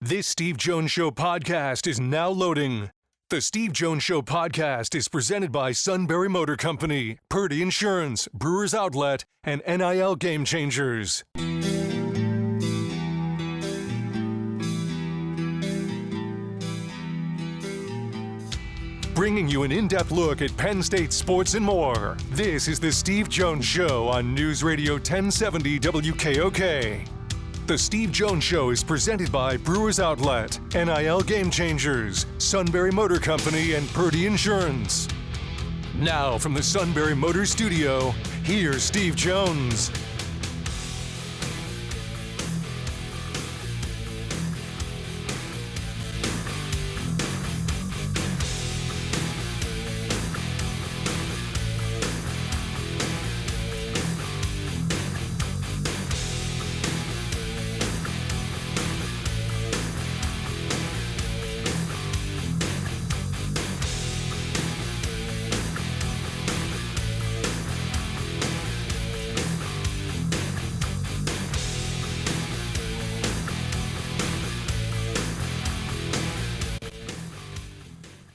This Steve Jones Show podcast is now loading. The Steve Jones Show podcast is presented by Sunbury Motor Company, Purdy Insurance, Brewers Outlet, and NIL Game Changers. Bringing you an in-depth look at Penn State sports and more. This is the Steve Jones Show on News Radio 1070 WKOK. The Steve Jones Show is presented by Brewers Outlet, NIL Game Changers, Sunbury Motor Company, and Purdy Insurance. Now from the Sunbury Motor Studio, here's Steve Jones.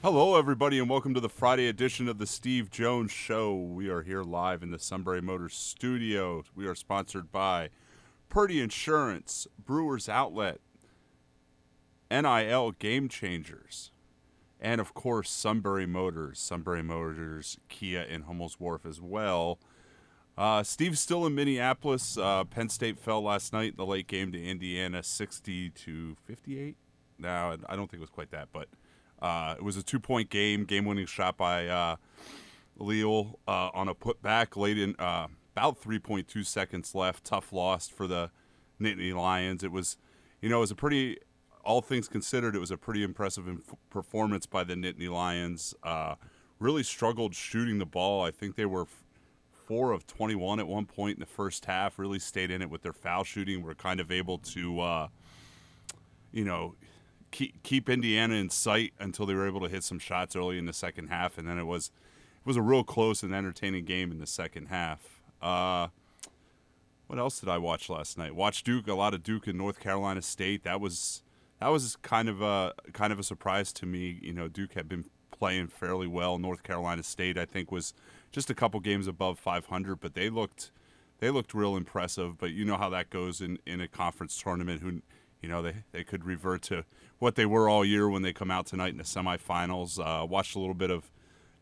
Hello, everybody, and welcome to the Friday edition of the Steve Jones Show. We are here live in the Sunbury Motors studio. We are sponsored by Purdy Insurance, Brewers Outlet, NIL Game Changers, and, of course, Sunbury Motors, Kia in Hummel's Wharf as well. Steve's still in Minneapolis. Penn State fell last night in the late game to Indiana, 60-58. No, I don't think it was quite that, but it was a 2-point game-winning shot by Leal on a putback late in about 3.2 seconds left. Tough loss for the Nittany Lions. It was a pretty, all things considered, it was a pretty impressive performance by the Nittany Lions. Really struggled shooting the ball. I think they were 4 of 21 at one point in the first half. Really stayed in it with their foul shooting. Were kind of able to, keep Indiana in sight until they were able to hit some shots early in the second half, and then it was a real close and entertaining game in the second half. What else did I watch last night? Watched a lot of Duke and North Carolina State. That was kind of a surprise to me. Duke had been playing fairly well. North Carolina State, I think, was just a couple games above 500, but they looked real impressive. But you know how that goes in a conference tournament. They could revert to what they were all year when they come out tonight in the semifinals. Watched a little bit of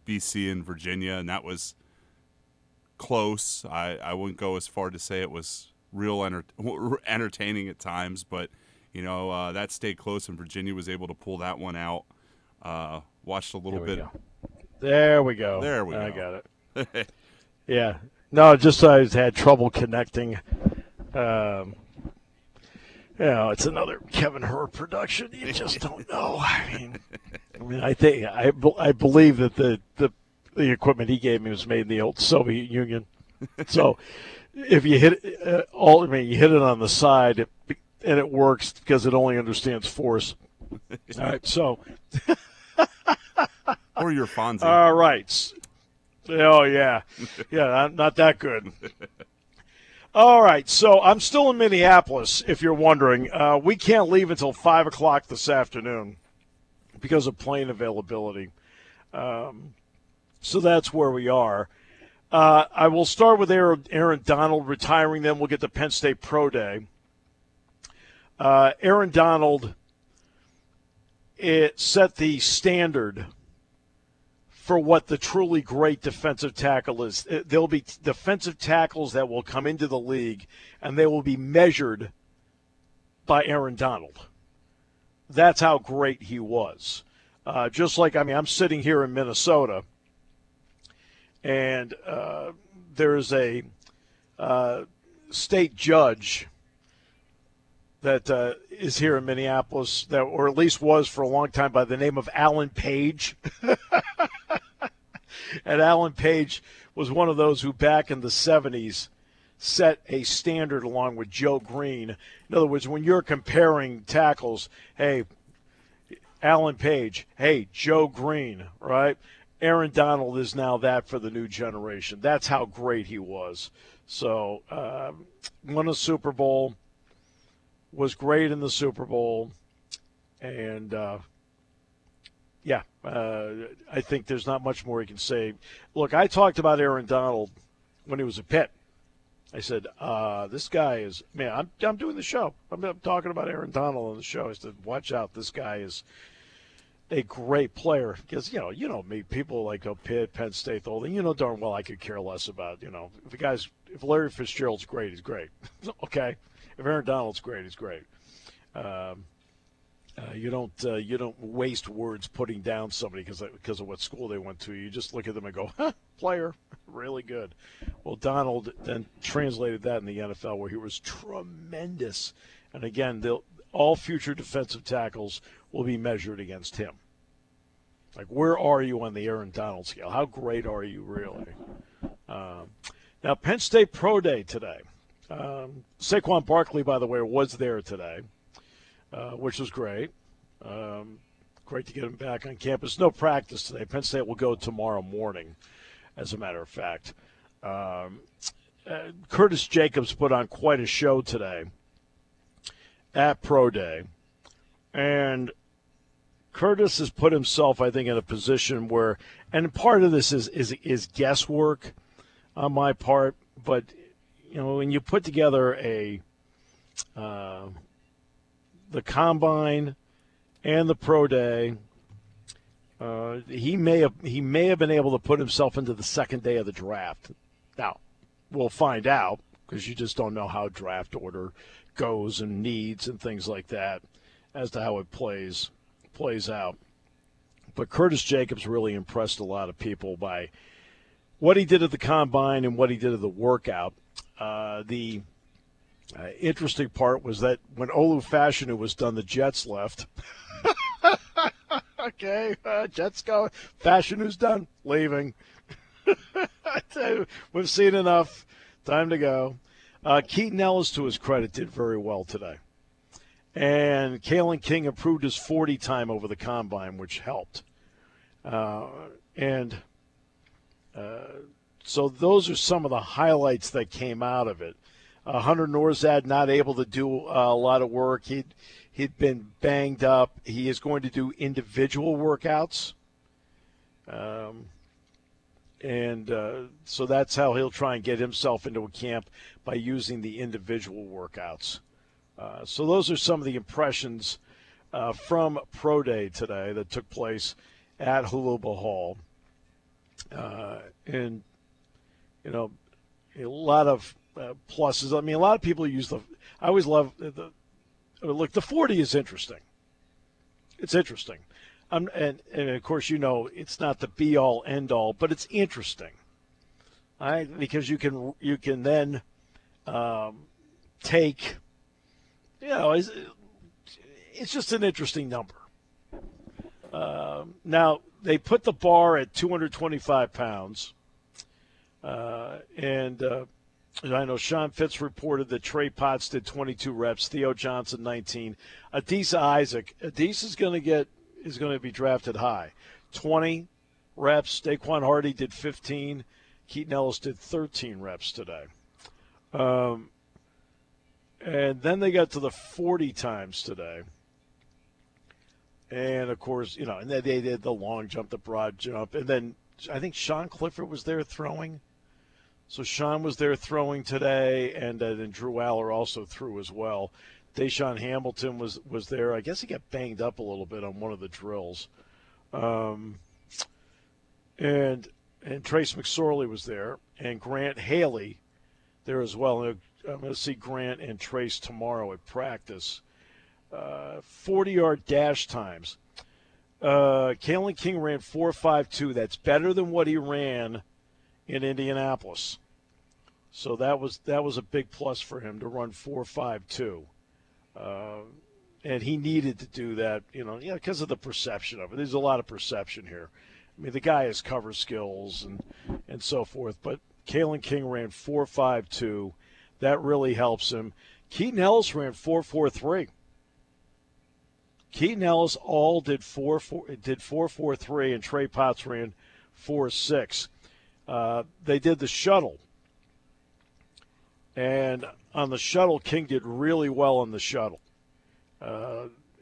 BC and Virginia, and that was close. I wouldn't go as far to say it was real entertaining at times, but that stayed close, and Virginia was able to pull that one out. Watched a little bit. There we go. I got it. Yeah. No, just I had trouble connecting. It's another Kevin Hur production. You just don't know. I believe that the equipment he gave me was made in the old Soviet Union. So if you hit you hit it on the side, and it works because it only understands force. All right, so. Or your Fonzie. All right. Oh yeah, not that good. All right, so I'm still in Minneapolis, if you're wondering. We can't leave until 5 o'clock this afternoon because of plane availability. So that's where we are. I will start with Aaron Donald retiring, then we'll get to Penn State Pro Day. Aaron Donald, it set the standard for what the truly great defensive tackle is. There'll be defensive tackles that will come into the league, and they will be measured by Aaron Donald. That's how great he was. Just like, I'm sitting here in Minnesota, and there's a state judge that is here in Minneapolis, or at least was for a long time, by the name of Alan Page. And Alan Page was one of those who back in the 70s set a standard along with Joe Green. In other words, when you're comparing tackles, hey, Alan Page, hey, Joe Green, right? Aaron Donald is now that for the new generation. That's how great he was. So won a Super Bowl, was great in the Super Bowl, And, I think there's not much more he can say. Look, I talked about Aaron Donald when he was at Pitt. I said, this guy is, man, I'm doing the show. I'm talking about Aaron Donald on the show. I said, watch out, this guy is a great player. Because, you know me, people like Pitt, Penn State, the whole thing, you know darn well I could care less about, if Larry Fitzgerald's great, he's great. Okay? If Aaron Donald's great, he's great. You don't waste words putting down somebody because of what school they went to. You just look at them and go, player, really good. Well, Donald then translated that in the NFL where he was tremendous. And again, all future defensive tackles will be measured against him. Like, where are you on the Aaron Donald scale? How great are you really? Now, Penn State Pro Day today. Saquon Barkley, by the way, was there today. Which was great. Great to get him back on campus. No practice today. Penn State will go tomorrow morning, as a matter of fact. Curtis Jacobs put on quite a show today at Pro Day. And Curtis has put himself, I think, in a position where, and part of this is guesswork on my part, but, when you put together the Combine and the Pro Day, he may have been able to put himself into the second day of the draft. Now, we'll find out because you just don't know how draft order goes and needs and things like that as to how it plays out. But Curtis Jacobs really impressed a lot of people by what he did at the Combine and what he did at the workout. The interesting part was that when Olu Fashanu was done, the Jets left. Okay, Jets go. Fashanu's done, leaving. I tell you, we've seen enough. Time to go. Keaton Ellis, to his credit, did very well today. And Kalen King improved his 40 time over the Combine, which helped. So those are some of the highlights that came out of it. Hunter Norzad not able to do a lot of work. He'd been banged up. He is going to do individual workouts. So that's how he'll try and get himself into a camp, by using the individual workouts. So those are some of the impressions from Pro Day today that took place at Huluba Hall. And, a lot of pluses. I mean, a lot of people use I always love look, the 40 is interesting. It's interesting. And of course, it's not the be-all, end-all, but it's interesting. Because you can then take, it's just an interesting number. Now, they put the bar at 225 pounds. I know Sean Fitz reported that Trey Potts did 22 reps, Theo Johnson 19. Adisa Isaac is going to be drafted high. 20 reps. Daquan Hardy did 15. Keaton Ellis did 13 reps today. And then they got to the 40 times today. And, of course, and then they did the long jump, the broad jump. And then I think Sean Clifford was there throwing. So Sean was there throwing today, and then Drew Aller also threw as well. Deshaun Hamilton was there. I guess he got banged up a little bit on one of the drills. And Trace McSorley was there, and Grant Haley there as well. And I'm going to see Grant and Trace tomorrow at practice. 40-yard dash times. Kalen King ran 4.52. That's better than what he ran in Indianapolis. So that was a big plus for him to run 4.52. And he needed to do that, because of the perception of it. There's a lot of perception here. I mean, the guy has cover skills and so forth. But Kalen King ran 4.52. That really helps him. Keaton Ellis ran 4.43. Keaton Ellis all did 4.43, and Trey Potts ran 4.6. They did the shuttle. And on the shuttle, King did really well on the shuttle.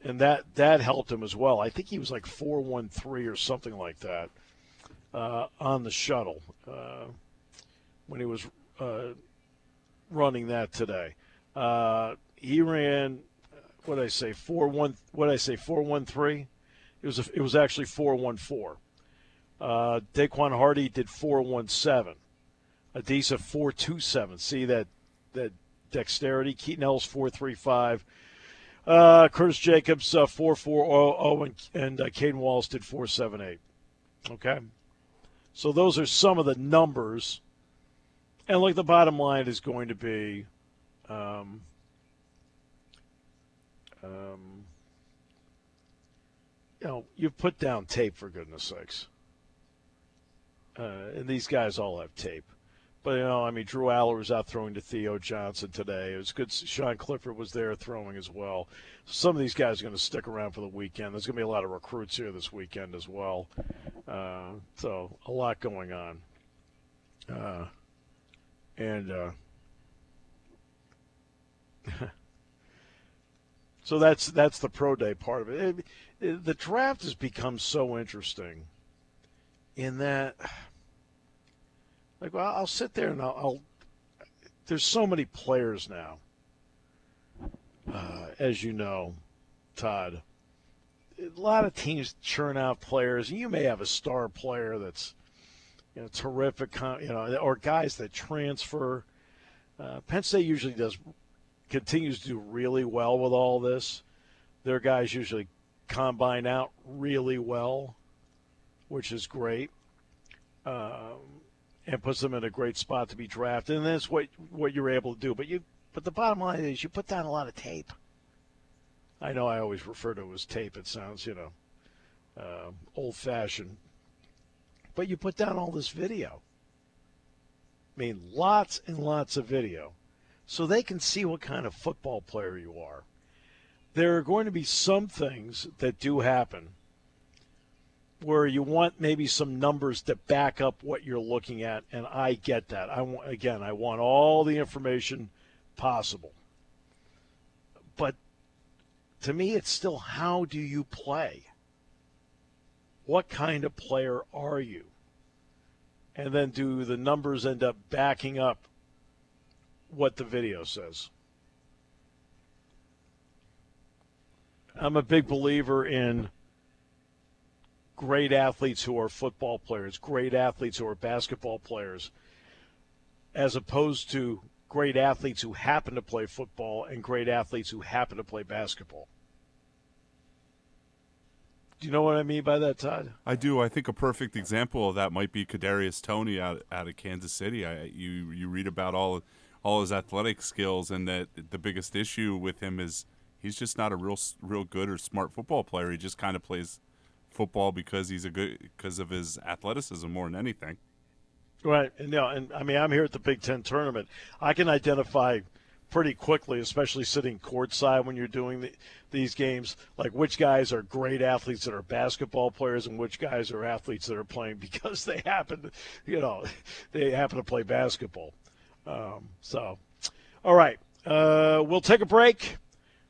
and that helped him as well. I think he was like 4.13 or something like that on the shuttle when he was running that today. He ran, what did I say, 4.13? It was actually 4.14. Daquan Hardy did 4.17. Adisa 4.27. See that dexterity. Keaton Ellis 4.35. Curtis Jacobs 4.40, and Caden Wallace did 4.78. Okay, so those are some of the numbers. And look, the bottom line is going to be, you've put down tape, for goodness sakes. And these guys all have tape. But, Drew Aller was out throwing to Theo Johnson today. It was good. Sean Clifford was there throwing as well. Some of these guys are going to stick around for the weekend. There's going to be a lot of recruits here this weekend as well. So a lot going on. So that's the pro day part of it. The draft has become so interesting in that, I'll sit there and I'll there's so many players now, as you know, Todd. A lot of teams churn out players, and you may have a star player that's terrific, or guys that transfer. Penn State usually continues to do really well with all this. Their guys usually combine out really well, which is great, and puts them in a great spot to be drafted. And that's what you're able to do. But the bottom line is you put down a lot of tape. I know I always refer to it as tape. It sounds, old-fashioned. But you put down all this video. Lots and lots of video. So they can see what kind of football player you are. There are going to be some things that do happen where you want maybe some numbers to back up what you're looking at, and I get that. I want all the information possible. But to me, it's still, how do you play? What kind of player are you? And then do the numbers end up backing up what the video says? I'm a big believer in great athletes who are football players, great athletes who are basketball players, as opposed to great athletes who happen to play football and great athletes who happen to play basketball. Do you know what I mean by that, Todd? I do. I think a perfect example of that might be Kadarius Toney out of Kansas City. You read about all his athletic skills, and that the biggest issue with him is he's just not a real good or smart football player. He just kind of plays football because of his athleticism more than anything. Right. And I'm here at the Big Ten tournament. I can identify pretty quickly, especially sitting courtside when you're doing these games, like which guys are great athletes that are basketball players and which guys are athletes that are playing because they happen to play basketball. All right. We'll take a break.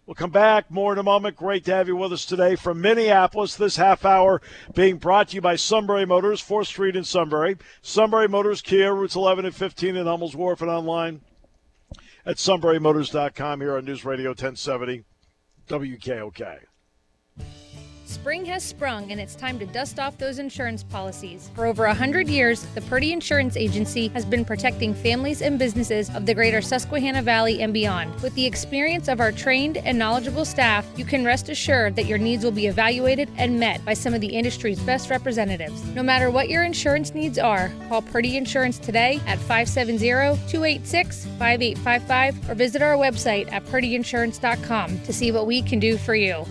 We'll come back. More in a moment. Great to have you with us today from Minneapolis. This half hour being brought to you by Sunbury Motors, 4th Street in Sunbury. Sunbury Motors, Kia, routes 11 and 15 in Hummels Wharf, and online at sunburymotors.com here on News Radio 1070 WKOK. Spring has sprung, and it's time to dust off those insurance policies. For over 100 years, the Purdy Insurance Agency has been protecting families and businesses of the greater Susquehanna Valley and beyond. With the experience of our trained and knowledgeable staff, you can rest assured that your needs will be evaluated and met by some of the industry's best representatives. No matter what your insurance needs are, call Purdy Insurance today at 570-286-5855 or visit our website at purdyinsurance.com to see what we can do for you.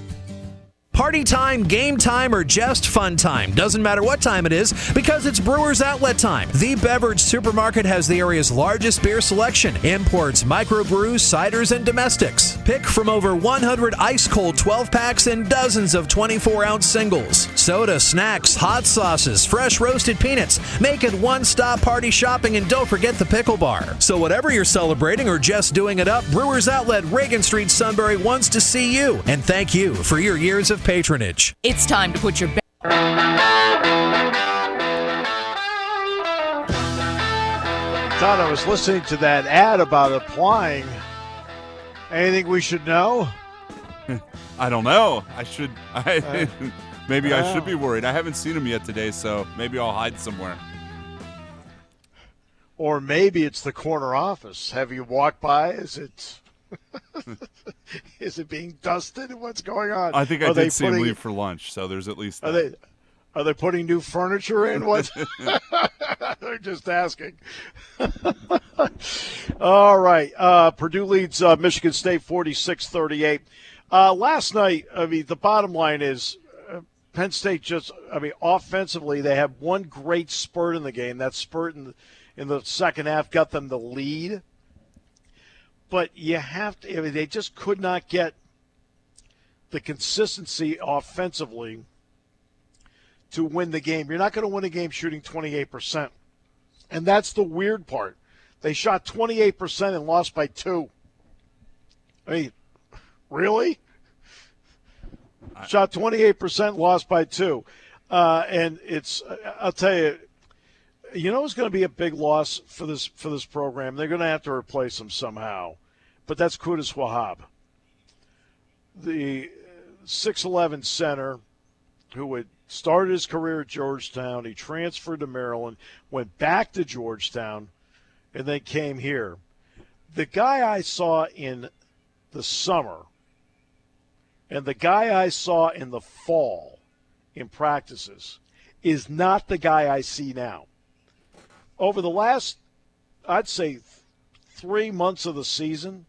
Party time, game time, or just fun time. Doesn't matter what time it is because it's Brewers Outlet time. The beverage supermarket has the area's largest beer selection. Imports, microbrews, ciders, and domestics. Pick from over 100 ice-cold 12-packs and dozens of 24-ounce singles. Soda, snacks, hot sauces, fresh roasted peanuts. Make it one-stop party shopping, and don't forget the pickle bar. So whatever you're celebrating or just doing it up, Brewers Outlet, Reagan Street, Sunbury wants to see you. And thank you for your years of patronage. It's time to put your Thought I was listening to that ad about applying. Anything we should know? I don't know. Maybe I should be worried. I haven't seen him yet today, so maybe I'll hide somewhere. Or maybe it's the corner office. Have you walked by? Is it being dusted? What's going on? I think I did see him leave for lunch, so there's at least that. Are they putting new furniture in? What? They're just asking. All right. Purdue leads Michigan State 46-38. Last night, the bottom line is Penn State offensively, they had one great spurt in the game. That spurt in the second half got them the lead. But you have to, they just could not get the consistency offensively to win the game. You're not going to win a game shooting 28%. And that's the weird part. They shot 28% and lost by 2. I mean, really? Shot 28%, lost by 2. And I'll tell you, it's going to be a big loss for this program. They're going to have to replace him somehow. But that's Qudus Wahab, the 6'11 center who had started his career at Georgetown. He transferred to Maryland, went back to Georgetown, and then came here. The guy I saw in the summer and the guy I saw in the fall in practices is not the guy I see now. Over the last, I'd say, 3 months of the season,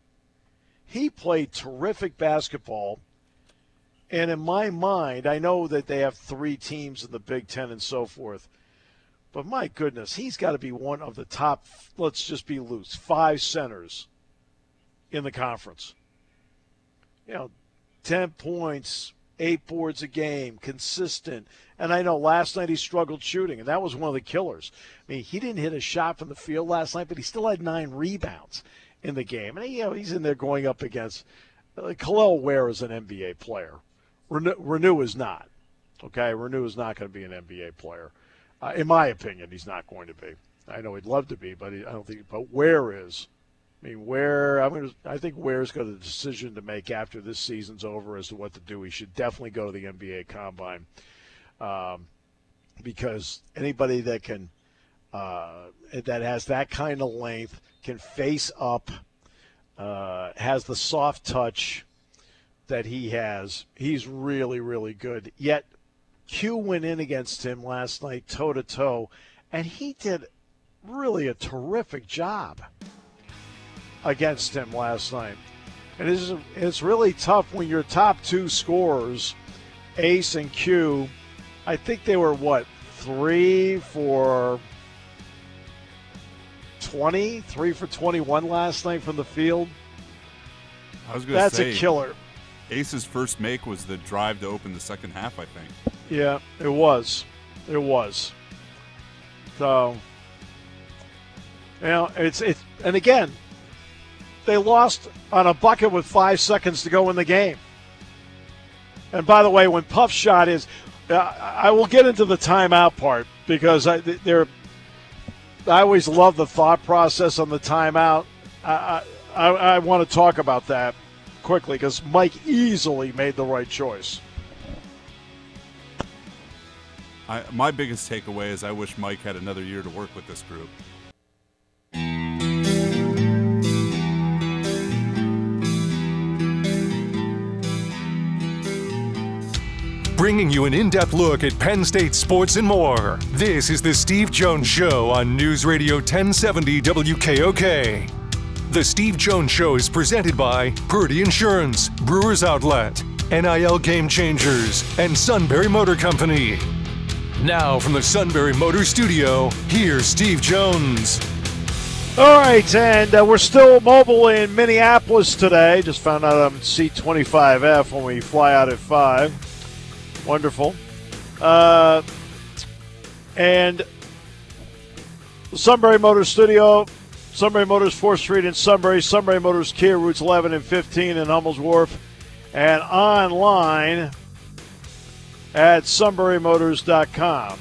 he played terrific basketball. And in my mind, I know that they have 3 teams in the Big Ten and so forth. But my goodness, he's got to be one of the top, let's just be loose, 5 centers in the conference. 10 points, 8 boards a game, consistent. And I know last night he struggled shooting, and that was one of the killers. I mean, he didn't hit a shot from the field last night, but he still had 9 rebounds in the game. And, he's in there going up against Khalil Ware is an NBA player. Renew is not. Okay, Renew is not going to be an NBA player. In my opinion, he's not going to be. I know he'd love to be, but I don't think. But Ware is. I mean, I think Ware's got a decision to make after this season's over as to what to do. He should definitely go to the NBA Combine because anybody that can that has that kind of length, can face up, has the soft touch that he has. He's really, really good. Yet Q went in against him last night toe-to-toe, and he did really a terrific job against him last night. And it's really tough when your top 2 scorers, Ace and Q, I think they were, 3 for 20, 3 for 21 last night from the field. I was going to say, that's a killer. Ace's first make was the drive to open the second half, I think. Yeah, it was. It was. So, it's and again, they lost on a bucket with 5 seconds to go in the game. And by the way, when Puff shot is, I will get into the timeout part because I always love the thought process on the timeout. I want to talk about that quickly because Mike easily made the right choice. My biggest takeaway is I wish Mike had another year to work with this group. Bringing you an in-depth look at Penn State sports and more. This is the Steve Jones Show on News Radio 1070 WKOK. The Steve Jones Show is presented by Purdy Insurance, Brewers Outlet, NIL Game Changers, and Sunbury Motor Company. Now from the Sunbury Motor Studio, here's Steve Jones. All right, and we're still mobile in Minneapolis today. Just found out I'm C25F when we fly out at 5. Wonderful. And the Sunbury Motor Studio, Sunbury Motors 4th Street in Sunbury, Sunbury Motors Kia, routes 11 and 15 in Hummel's Wharf, and online at sunburymotors.com.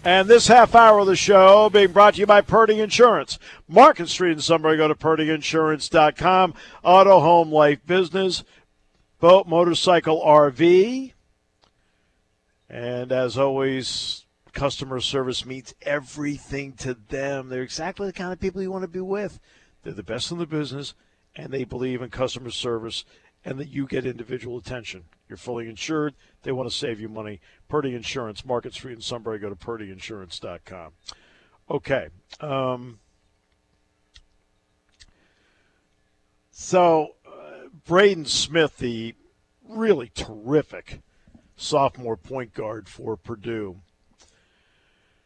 And this half hour of the show being brought to you by Purdy Insurance. Market Street in Sunbury, go to purdyinsurance.com. Auto, home, life, business, boat, motorcycle, RV. And as always, customer service means everything to them. They're exactly the kind of people you want to be with. They're the best in the business, and they believe in customer service and that you get individual attention. You're fully insured. They want to save you money. Purdy Insurance, Market Street in Sunbury. Go to purdyinsurance.com. Okay. Braden Smith, the really terrific sophomore point guard for Purdue.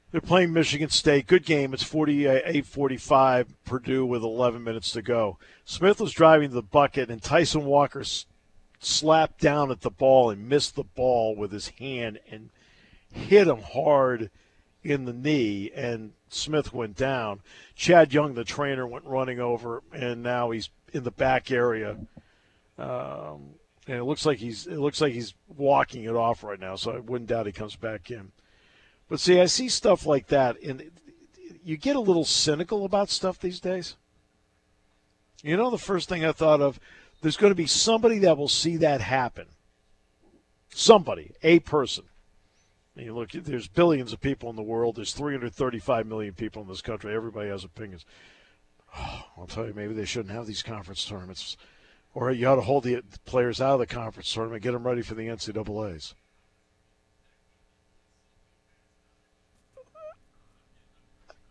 They're playing Michigan State. Good game. It's 48-45, Purdue with 11 minutes to go. Smith was driving the bucket, and Tyson Walker slapped down at the ball and missed the ball with his hand and hit him hard in the knee, and Smith went down. Chad Young, the trainer, went running over, and now he's in the back area. And it looks like he's walking it off right now, so I wouldn't doubt he comes back in. But see, I see stuff like that, and you get a little cynical about stuff these days. You know, the first thing I thought of, there's going to be somebody that will see that happen. Somebody, a person. I mean, look, there's billions of people in the world. There's 335 million people in this country. Everybody has opinions. Oh, I'll tell you, maybe they shouldn't have these conference tournaments. Or you ought to hold the players out of the conference tournament, get them ready for the NCAAs.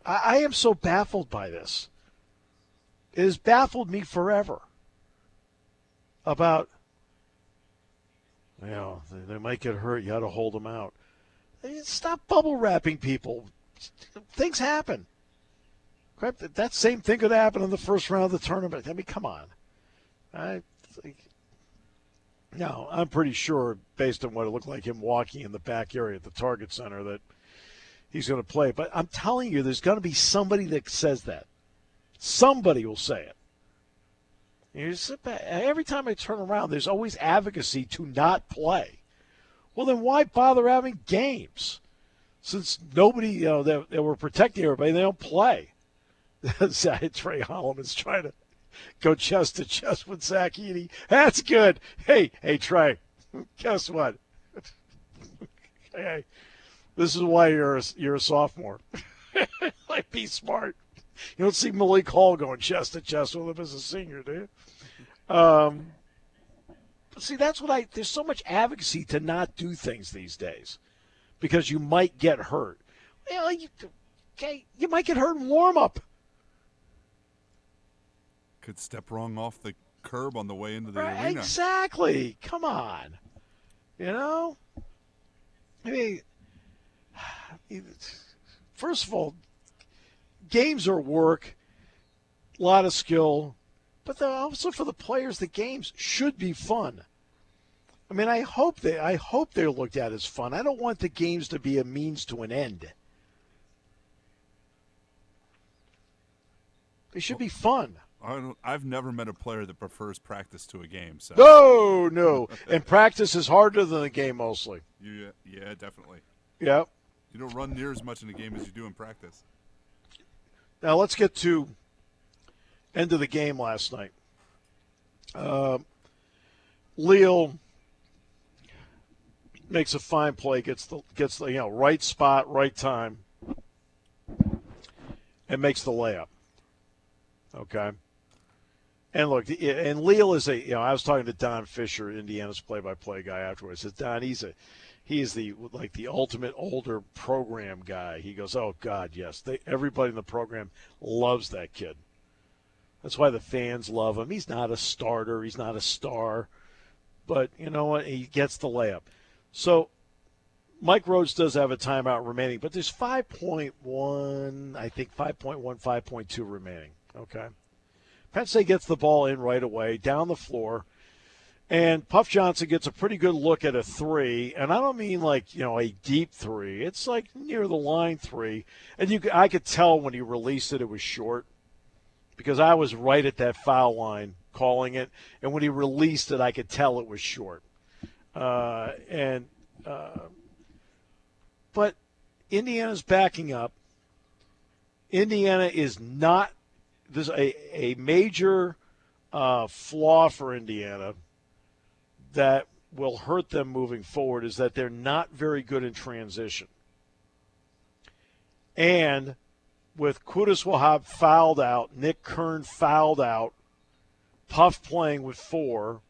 I am so baffled by this. It has baffled me forever about, you know, they might get hurt. You got to hold them out. Stop bubble wrapping people. Things happen. Crap, that same thing could happen in the first round of the tournament. I mean, come on. No, I'm pretty sure, based on what it looked like him walking in the back area at the Target Center, that he's going to play. But I'm telling you, there's going to be somebody that says that. Somebody will say it. Every time I turn around, there's always advocacy to not play. Well, then why bother having games? Since nobody, they were protecting everybody, they don't play. Trey Holloman's trying to go chest to chest with Zach Edey. That's good. Hey, Trey, guess what? Hey, this is why you're a sophomore. Like, be smart. You don't see Malik Hall going chest to chest with him as a senior, do you? See, that's what there's so much advocacy to not do things these days because you might get hurt. Well, you might get hurt in warm-up. Could step wrong off the curb on the way into the arena. Exactly. Come on. You know? I mean, first of all, games are work, a lot of skill, but also for the players, the games should be fun. I mean, I hope they're looked at as fun. I don't want the games to be a means to an end. They should be fun. I've never met a player that prefers practice to a game. So. No. And practice is harder than a game mostly. Yeah, definitely. Yeah. You don't run near as much in a game as you do in practice. Now let's get to end of the game last night. Leal makes a fine play, gets the right spot, right time, and makes the layup. Okay. And look, and Leal is I was talking to Don Fisher, Indiana's play-by-play guy, afterwards. I said, Don, he is the ultimate older program guy. He goes, oh God, yes, everybody in the program loves that kid. That's why the fans love him. He's not a starter. He's not a star. But you know what? He gets the layup. So Mike Rhodes does have a timeout remaining, but there's 5.1, I think 5.1, 5.2 remaining. Okay. Penn State gets the ball in right away, down the floor, and Puff Johnson gets a pretty good look at a three, and I don't mean like, a deep three. It's like near the line three, and I could tell when he released it was short because I was right at that foul line calling it, and when he released it, I could tell it was short. But Indiana's backing up. Indiana is not – there's a major flaw for Indiana that will hurt them moving forward is that they're not very good in transition. And with Qudus Wahab fouled out, Nick Kern fouled out, Puff playing with 4,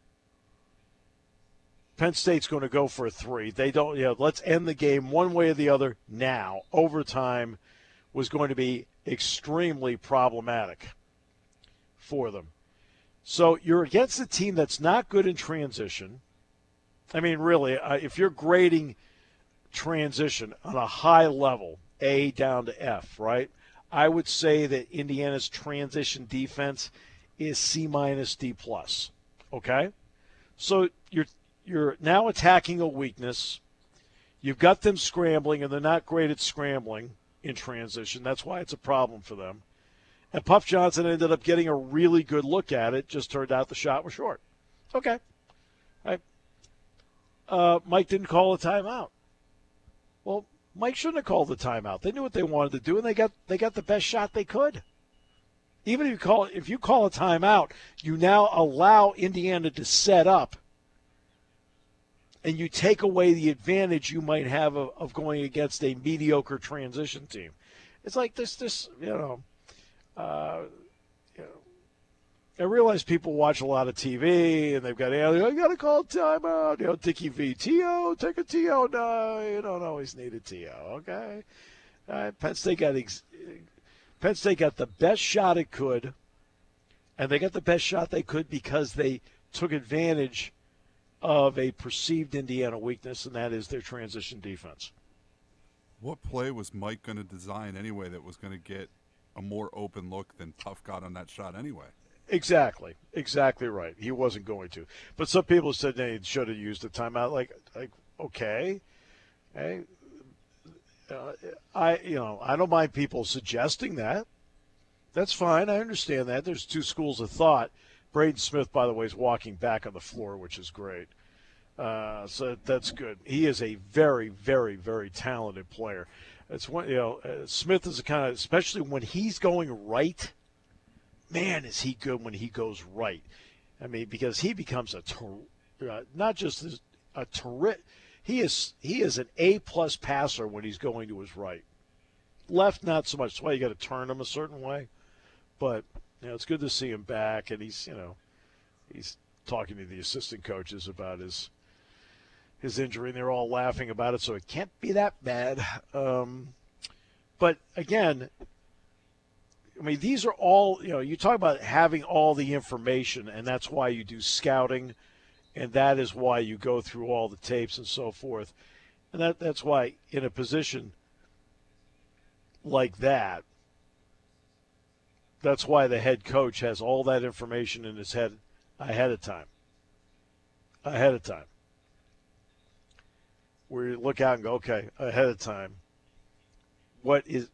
Penn State's going to go for a 3. They don't, let's end the game one way or the other now. Overtime was going to be extremely problematic for them. So you're against a team that's not good in transition. I mean, really, if you're grading transition on a high level, A down to F, right? I would say that Indiana's transition defense is C-, D+. Okay? So you're now attacking a weakness. You've got them scrambling, and they're not great at scrambling in transition. That's why it's a problem for them. And Puff Johnson ended up getting a really good look at it. Just turned out the shot was short. Okay. Right. Mike didn't call a timeout. Well, Mike shouldn't have called the timeout. They knew what they wanted to do, and they got the best shot they could. Even if you call a timeout, you now allow Indiana to set up, and you take away the advantage you might have of going against a mediocre transition team. It's like this. I realize people watch a lot of TV, and they've got, you got to call a timeout. Dickie V. T.O., take a T.O. No, you don't always need a T.O., okay? Penn State got the best shot it could, and they got the best shot they could because they took advantage of a perceived Indiana weakness, and that is their transition defense. What play was Mike going to design anyway that was going to get a more open look than Puff got on that shot anyway? Exactly right. He wasn't going to. But some people said they should have used the timeout. Like okay, hey, I don't mind people suggesting that. That's fine. I understand that. There's two schools of thought. Braden Smith, by the way, is walking back on the floor, which is great. So that's good. He is a very, very, very talented player. It's one, Smith is a kind of, especially when he's going right. Man, is he good when he goes right. I mean, because he becomes not just a terrific. He is an A-plus passer when he's going to his right. Left, not so much. That's why you got to turn him a certain way. But it's good to see him back, and he's talking to the assistant coaches about his injury, and they're all laughing about it. So it can't be that bad. But again, I mean, these are all, you talk about having all the information, and that's why you do scouting, and that is why you go through all the tapes and so forth. And that's why in a position like that, that's why the head coach has all that information in his head ahead of time. Where you look out and go, okay, ahead of time, what happens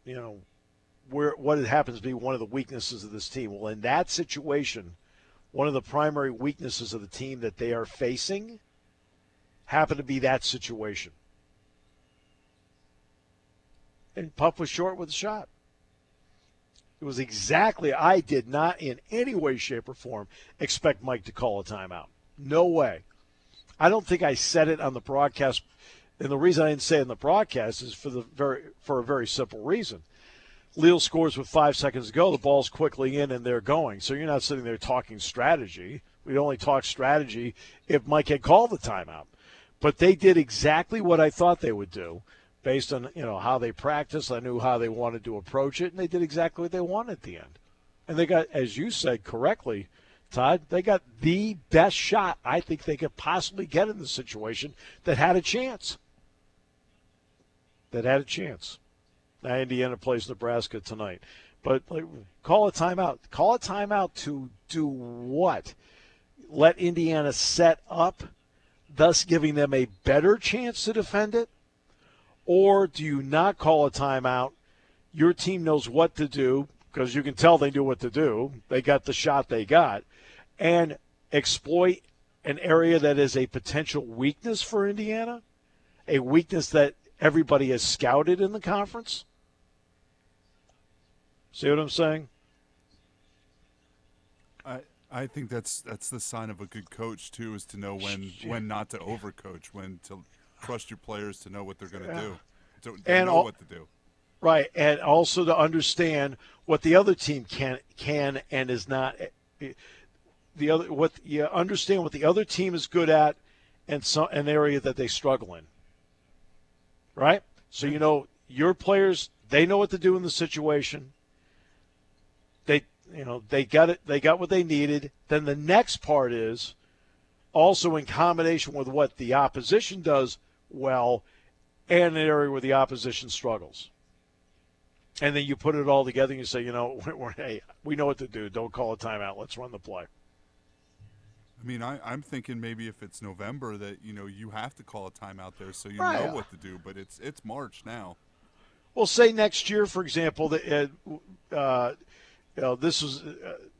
to be one of the weaknesses of this team? Well, in that situation, one of the primary weaknesses of the team that they are facing happened to be that situation. And Puff was short with the shot. It was exactly, I did not in any way, shape, or form expect Mike to call a timeout. No way. I don't think I said it on the broadcast, and the reason I didn't say it on the broadcast is for a very simple reason. Leal scores with 5 seconds to go. The ball's quickly in, and they're going. So you're not sitting there talking strategy. We'd only talk strategy if Mike had called the timeout. But they did exactly what I thought they would do based on how they practiced. I knew how they wanted to approach it, and they did exactly what they wanted at the end. And they got, as you said correctly, Todd, they got the best shot I think they could possibly get in the situation that had a chance. Now Indiana plays Nebraska tonight. But call a timeout. Call a timeout to do what? Let Indiana set up, thus giving them a better chance to defend it? Or do you not call a timeout? Your team knows what to do, because you can tell they knew what to do. They got the shot they got. And exploit an area that is a potential weakness for Indiana, a weakness that everybody has scouted in the conference. See what I'm saying? I think that's the sign of a good coach too, is to know when not to overcoach, when to trust your players to know what they're going to do, to know what to do. Right, and also to understand what the other team can and is not. Understand what the other team is good at, and an area that they struggle in. Right, so you know your players, they know what to do in the situation. They got it. They got what they needed. Then the next part is also in combination with what the opposition does well, and an area where the opposition struggles. And then you put it all together and you say, hey, we know what to do. Don't call a timeout. Let's run the play. I mean, I'm thinking maybe if it's November that, you have to call a timeout there so you know what to do. But it's March now. Well, say next year, for example, that this was,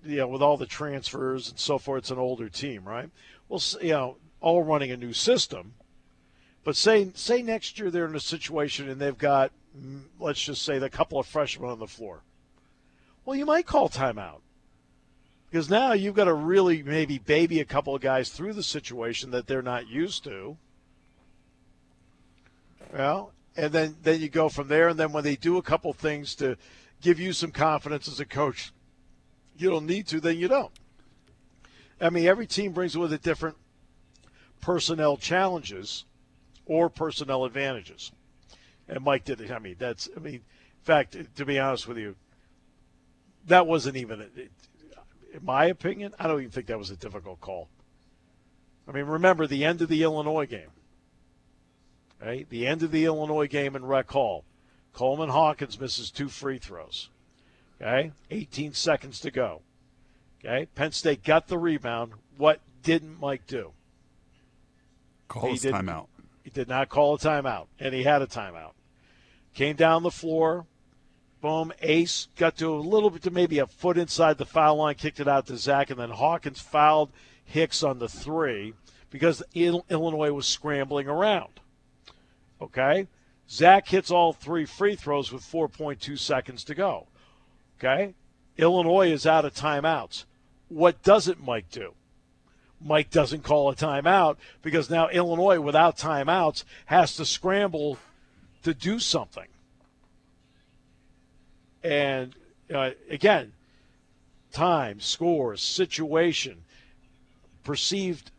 with all the transfers and so forth, it's an older team, right? Well, all running a new system. But say next year they're in a situation and they've got, let's just say, a couple of freshmen on the floor. Well, you might call timeout. Because now you've got to really maybe baby a couple of guys through the situation that they're not used to. Well, and then you go from there, and then when they do a couple things to give you some confidence as a coach, you don't need to, then you don't. I mean, every team brings with it different personnel challenges or personnel advantages. And Mike did it. In fact, to be honest with you, that wasn't even, in my opinion, I don't even think that was a difficult call. I mean, remember the end of the Illinois game. Right? The end of the Illinois game in Rec Hall. Coleman Hawkins misses 2 free throws. Okay? 18 seconds to go. Okay? Penn State got the rebound. What didn't Mike do? Call his timeout. He did not call a timeout, and he had a timeout. Came down the floor. Boom. Ace got to a little bit, to maybe a foot inside the foul line, kicked it out to Zach, and then Hawkins fouled Hicks on the 3 because Illinois was scrambling around. Okay? Zach hits all 3 free throws with 4.2 seconds to go. Okay? Illinois is out of timeouts. What doesn't Mike do? Mike doesn't call a timeout because now Illinois, without timeouts, has to scramble to do something. And, again, time, scores, situation, perceived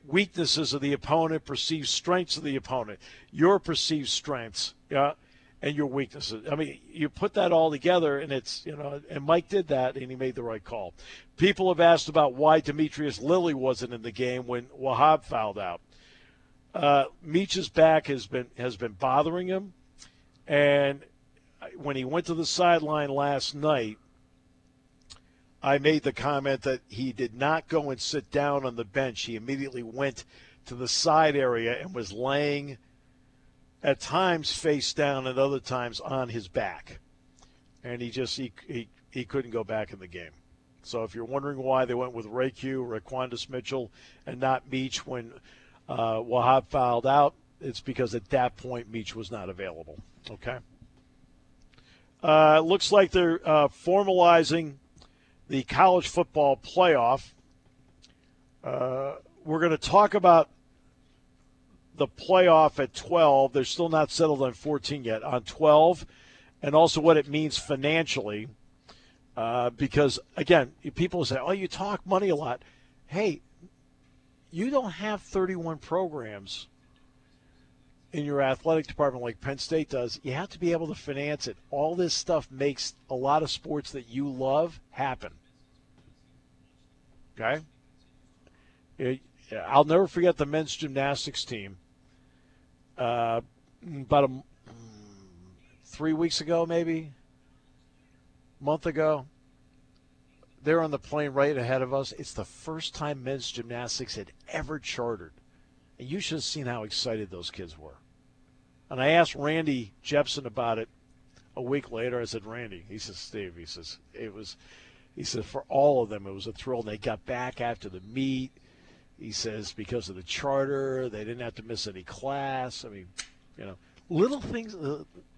weaknesses of the opponent, perceived strengths of the opponent, your perceived strengths, and your weaknesses. I mean, you put that all together, and it's, and Mike did that, and he made the right call. People have asked about why Demetrius Lilly wasn't in the game when Wahab fouled out. Meech's back has been bothering him, and when he went to the sideline last night, I made the comment that he did not go and sit down on the bench. He immediately went to the side area and was laying at times face down and other times on his back. And he couldn't go back in the game. So if you're wondering why they went with Ray Q, Raquandis Mitchell, and not Meech when Wahab fouled out, it's because at that point Meech was not available. Okay? Looks like they're formalizing the college football playoff. We're going to talk about the playoff at 12. They're still not settled on 14 yet. On 12, and also what it means financially. Because, again, people say, oh, you talk money a lot. Hey, you don't have 31 programs in your athletic department like Penn State does, you have to be able to finance it. All this stuff makes a lot of sports that you love happen. Okay? I'll never forget the men's gymnastics team. About 3 weeks ago, maybe, month ago, they're on the plane right ahead of us. It's the first time men's gymnastics had ever chartered. And you should have seen how excited those kids were. And I asked Randy Jepson about it a week later. I said, Randy, he says, Steve, he says, for all of them, it was a thrill. And they got back after the meet. He says, because of the charter, they didn't have to miss any class. I mean, little things,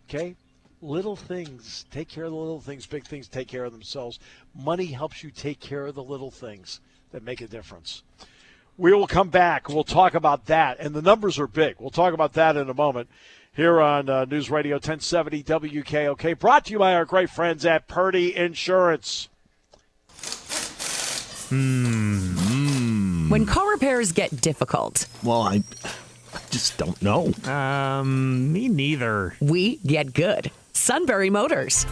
okay? Little things. Take care of the little things. Big things take care of themselves. Money helps you take care of the little things that make a difference. We will come back. We'll talk about that. And the numbers are big. We'll talk about that in a moment here on News Radio 1070 WKOK. Brought to you by our great friends at Purdy Insurance. When car repairs get difficult. Well, I just don't know. Me neither. We get good. Sunbury Motors.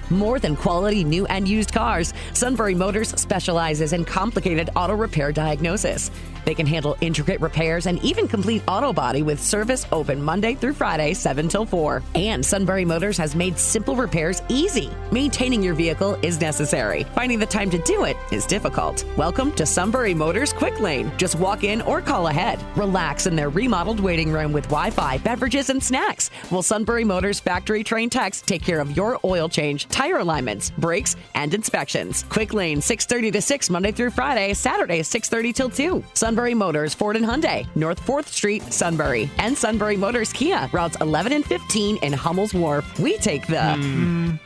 More than quality new and used cars, Sunbury Motors specializes in complicated auto repair diagnosis. They can handle intricate repairs and even complete auto body with service open Monday through Friday, 7 till 4. And Sunbury Motors has made simple repairs easy. Maintaining your vehicle is necessary. Finding the time to do it is difficult. Welcome to Sunbury Motors Quick Lane. Just walk in or call ahead. Relax in their remodeled waiting room with Wi-Fi, beverages, and snacks. While Sunbury Motors factory-trained techs take care of your oil change, tire alignments, brakes, and inspections. Quick Lane, 6:30 to 6 Monday through Friday, Saturday 6:30 till 2. Sunbury Motors, Ford and Hyundai, North 4th Street, Sunbury. And Sunbury Motors Kia, routes 11 and 15 in Hummel's Wharf. We take the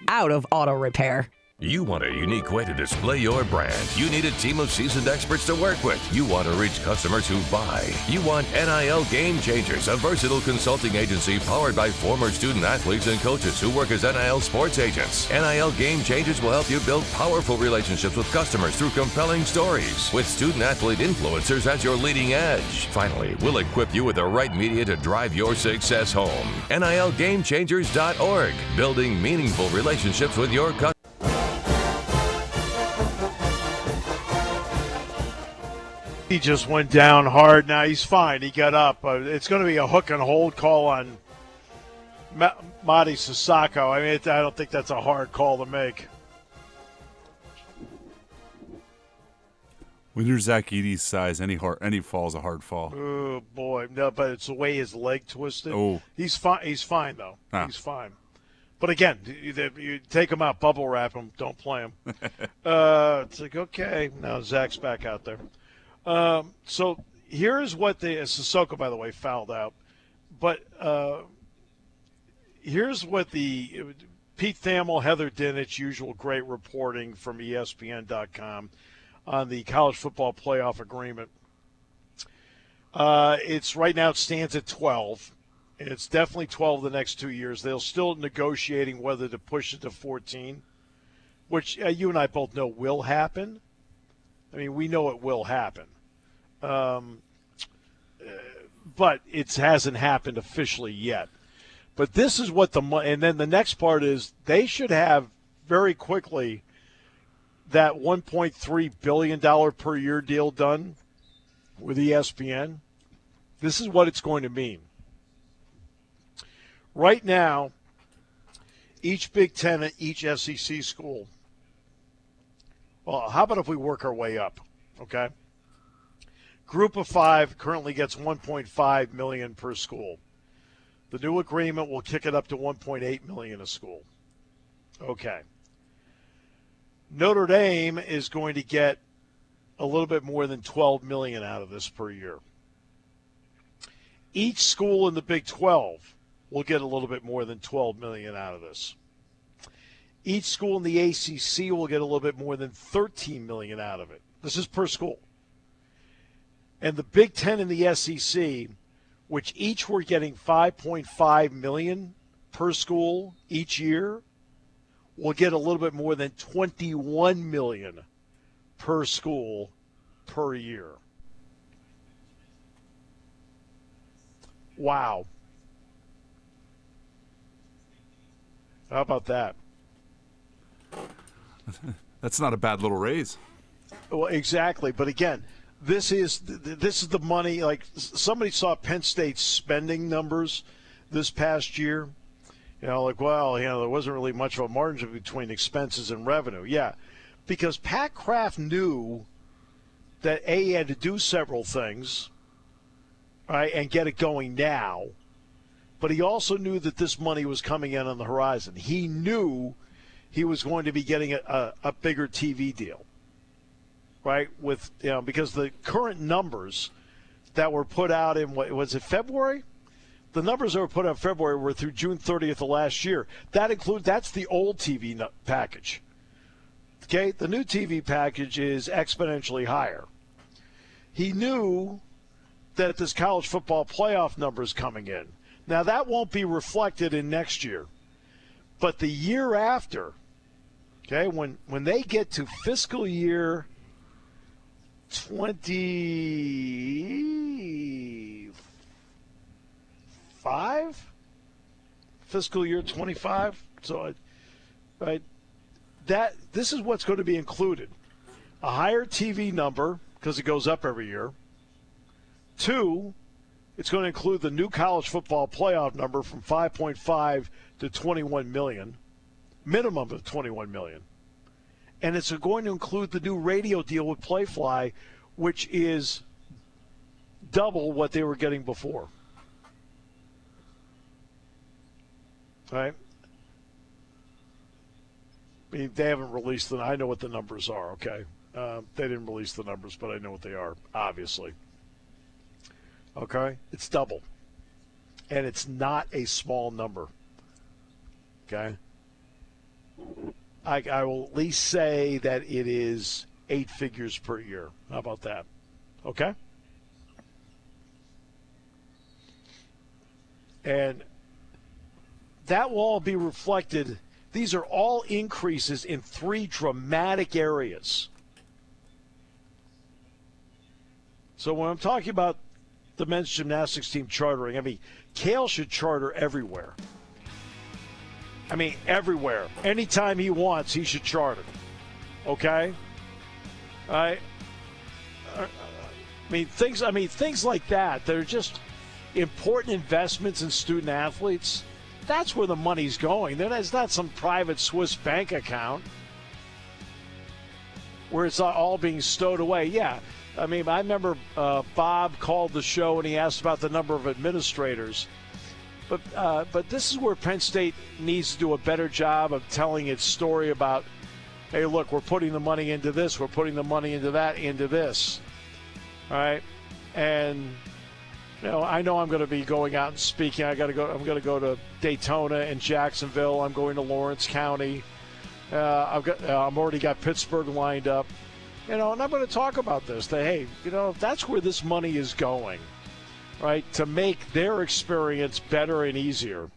out of auto repair. You want a unique way to display your brand. You need a team of seasoned experts to work with. You want to reach customers who buy. You want NIL Game Changers, a versatile consulting agency powered by former student athletes and coaches who work as NIL sports agents. NIL Game Changers will help you build powerful relationships with customers through compelling stories, with student athlete influencers as your leading edge. Finally, we'll equip you with the right media to drive your success home. NILGameChangers.org, building meaningful relationships with your customers. He just went down hard. Now he's fine. He got up. It's going to be a hook and hold call on Madi Sissoko. I mean, I don't think that's a hard call to make. When you're Zach Edey's size, any fall's a hard fall. Oh boy, no! But it's the way his leg twisted. Oh, he's fine. He's fine though. Ah. He's fine. But again, you take him out, bubble wrap him, don't play him. It's like, okay, now Zach's back out there. So here's what Sissoko, by the way, fouled out. But here's what Pete Thamel, Heather Dinich, usual great reporting from ESPN.com on the college football playoff agreement. It's right now it stands at 12. And it's definitely 12 the next 2 years. They're still negotiating whether to push it to 14, which you and I both know will happen. I mean, we know it will happen. But it hasn't happened officially yet. But this is what and then the next part is they should have very quickly that $1.3 billion per year deal done with ESPN. This is what it's going to mean. Right now, each Big Ten and each SEC school, well, how about if we work our way up, okay? Group of 5 currently gets $1.5 million per school. The new agreement will kick it up to $1.8 million a school. Okay. Notre Dame is going to get a little bit more than $12 million out of this per year. Each school in the Big 12 will get a little bit more than $12 million out of this. Each school in the ACC will get a little bit more than $13 million out of it. This is per school. And the Big Ten and the SEC, which each were getting $5.5 million per school each year, will get a little bit more than $21 million per school per year. Wow. How about that? That's not a bad little raise. Well, exactly. But again, this is the money. Like, somebody saw Penn State's spending numbers this past year. There wasn't really much of a margin between expenses and revenue. Yeah, because Pat Kraft knew that he had to do several things, right, and get it going now. But he also knew that this money was coming in on the horizon. He knew he was going to be getting a bigger TV deal, right? Because the current numbers that were put out in, was it February? The numbers that were put out in February were through June 30th of last year. That's the old TV package. Okay, the new TV package is exponentially higher. He knew that this college football playoff number is coming in. Now, that won't be reflected in next year. But the year after, okay, when they get to fiscal year 25, fiscal year 25, so right, this is what's going to be included. A higher TV number, because it goes up every year. 2, it's going to include the new college football playoff number from 5.5 to 21 million, minimum of 21 million. And it's going to include the new radio deal with Playfly, which is double what they were getting before. All right? I mean, they haven't released them. I know what the numbers are, okay? They didn't release the numbers, but I know what they are, obviously. Okay? It's double. And it's not a small number. Okay? I will at least say that it is 8 figures per year. How about that? Okay? And that will all be reflected. These are all increases in 3 dramatic areas. So when I'm talking about the men's gymnastics team chartering, I mean, Cale should charter everywhere. I mean, everywhere. Anytime he wants, he should charter. Okay? I mean, things like that. They're just important investments in student athletes. That's where the money's going. It's not some private Swiss bank account where it's all being stowed away. Yeah. I mean, I remember Bob called the show and he asked about the number of administrators. But this is where Penn State needs to do a better job of telling its story about, hey, look, we're putting the money into this, we're putting the money into that, into this. All right? And, I know I'm going to be going out and speaking. I'm going to go to Daytona and Jacksonville. I'm going to Lawrence County. I've already got Pittsburgh lined up. And I'm going to talk about this. That, hey, that's where this money is going, right, to make their experience better and easier.